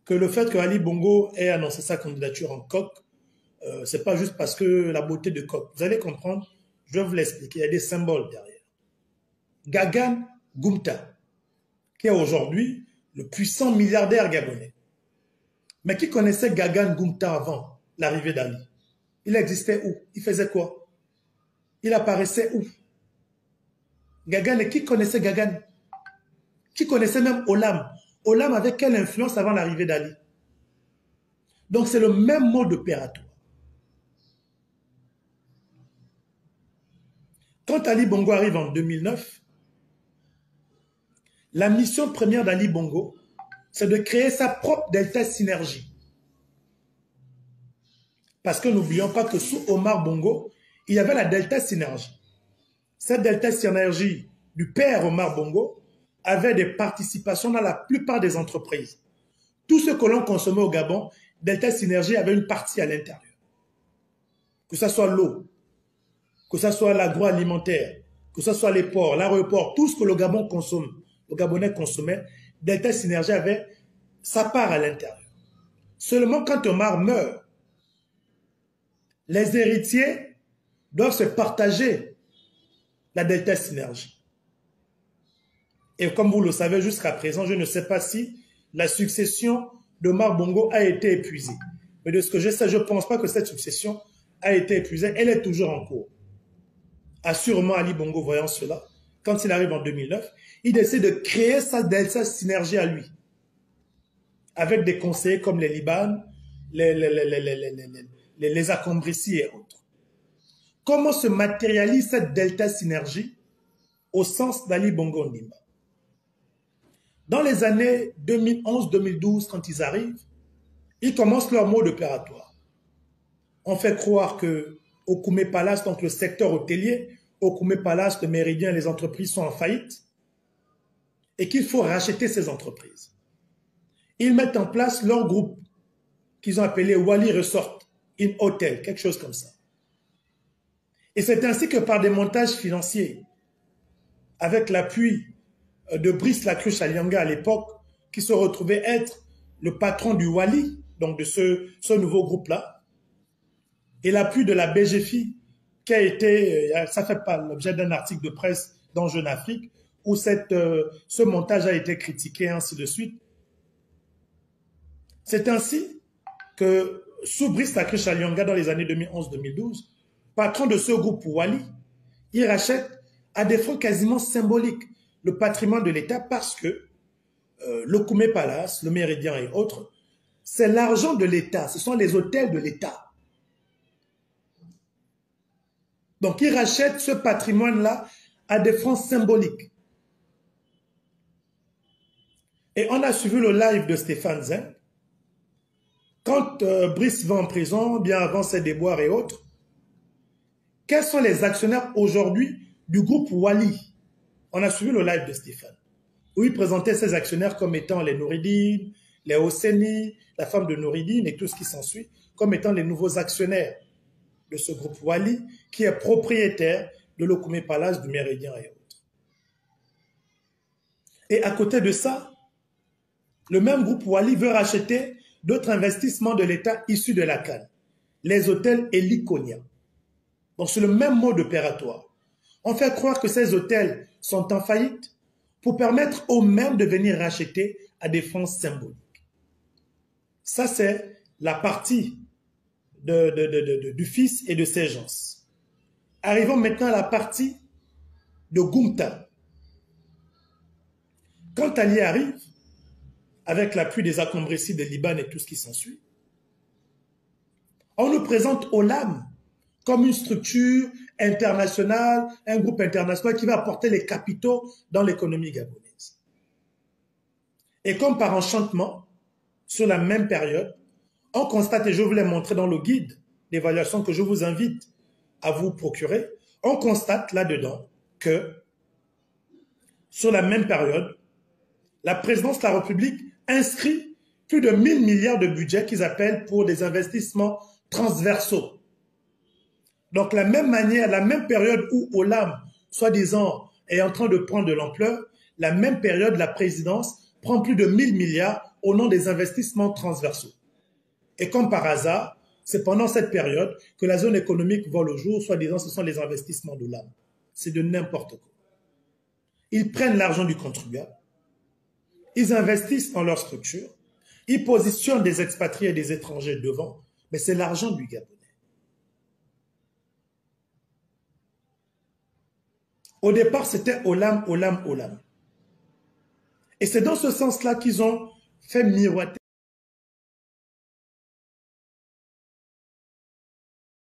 que le fait que Ali Bongo ait annoncé sa candidature en coq, c'est pas juste parce que la beauté de coq. Vous allez comprendre, je vais vous l'expliquer, il y a des symboles derrière. Gagan Goumta, qui est aujourd'hui le puissant milliardaire gabonais. Mais qui connaissait Gagan Goumta avant l'arrivée d'Ali? Il existait où? Il faisait quoi? Il apparaissait où? Gagan, et qui connaissait Gagan? Qui connaissait même Olam? Olam avait quelle influence avant l'arrivée d'Ali? Donc c'est le même mode opératoire. Quand Ali Bongo arrive en 2009, la mission première d'Ali Bongo, c'est de créer sa propre Delta Synergie. Parce que n'oublions pas que sous Omar Bongo, il y avait la Delta Synergie. Cette Delta Synergie du père Omar Bongo avait des participations dans la plupart des entreprises. Tout ce que l'on consommait au Gabon, Delta Synergie avait une partie à l'intérieur. Que ce soit l'eau, que ce soit l'agroalimentaire, que ce soit les ports, l'aéroport, tout ce que le Gabon consomme, le Gabonais consommait, Delta Synergie avait sa part à l'intérieur. Seulement quand Omar meurt, les héritiers doivent se partager la Delta Synergie. Et comme vous le savez, jusqu'à présent, je ne sais pas si la succession d'Omar Bongo a été épuisée. Mais de ce que je sais, je ne pense pas que cette succession a été épuisée. Elle est toujours en cours. Assurément, Ali Bongo, voyant cela, quand il arrive en 2009, il décide de créer sa Delta Synergie à lui. Avec des conseillers comme les Liban, les Akombrissi et autres. Comment se matérialise cette Delta Synergie au sens d'Ali Bongo Ondimba? Dans les années 2011-2012, quand ils arrivent, ils commencent leur mode opératoire. On fait croire que au Koumé Palace, donc le secteur hôtelier, au Koumé Palace, le Méridien, les entreprises sont en faillite et qu'il faut racheter ces entreprises. Ils mettent en place leur groupe qu'ils ont appelé Wali Resort in Hotel, quelque chose comme ça. Et c'est ainsi que par des montages financiers, avec l'appui de Brice Lacruche Alianga à l'époque, qui se retrouvait être le patron du Wali, donc de ce nouveau groupe-là, et l'appui de la BGFI, qui a été, ça fait pas l'objet d'un article de presse dans Jeune Afrique, où ce montage a été critiqué, ainsi de suite. C'est ainsi que, sous Brice Lacruche Alianga, dans les années 2011-2012, patron de ce groupe Wali, il rachète à des fonds quasiment symboliques le patrimoine de l'État parce que le Koumé Palace, le Méridien et autres, c'est l'argent de l'État, ce sont les hôtels de l'État. Donc, il rachète ce patrimoine-là à des fonds symboliques. Et on a suivi le live de Stéphane Zeng. Quand Brice va en prison, bien avant ses déboires et autres, quels sont les actionnaires aujourd'hui du groupe Wali? On a suivi le live de Stéphane, où il présentait ses actionnaires comme étant les Nouridine, les Hosseini, la femme de Nouridine et tout ce qui s'ensuit, comme étant les nouveaux actionnaires de ce groupe Wali, qui est propriétaire de l'Okoumé Palace, du Méridien et autres. Et à côté de ça, le même groupe Wali veut racheter d'autres investissements de l'État issus de la CAN, les hôtels Eliconia. Donc c'est le même mode opératoire. On fait croire que ces hôtels sont en faillite pour permettre aux mêmes de venir racheter à des fonds symboliques. Ça, c'est la partie du fils et de ses gens. Arrivons maintenant à la partie de Goumta. Quand Ali arrive, avec l'appui des Akombrissi, des Liban et tout ce qui s'ensuit, on nous présente Olam comme une structure internationale, un groupe international qui va apporter les capitaux dans l'économie gabonaise. Et comme par enchantement, sur la même période, on constate, et je vous l'ai montré dans le guide d'évaluation que je vous invite à vous procurer, on constate là-dedans que sur la même période, la présidence de la République inscrit plus de 1000 milliards de budget qu'ils appellent pour des investissements transversaux. Donc, la même manière, la même période où Olam, soi-disant, est en train de prendre de l'ampleur, la même période, la présidence prend plus de 1000 milliards au nom des investissements transversaux. Et comme par hasard, c'est pendant cette période que la zone économique voit le jour, soi-disant ce sont les investissements de l'âme. C'est de n'importe quoi. Ils prennent l'argent du contribuable, ils investissent dans leur structure, ils positionnent des expatriés et des étrangers devant, mais c'est l'argent du Gabonais. Au départ, c'était Olam, Olam, Olam. Et c'est dans ce sens-là qu'ils ont fait miroiter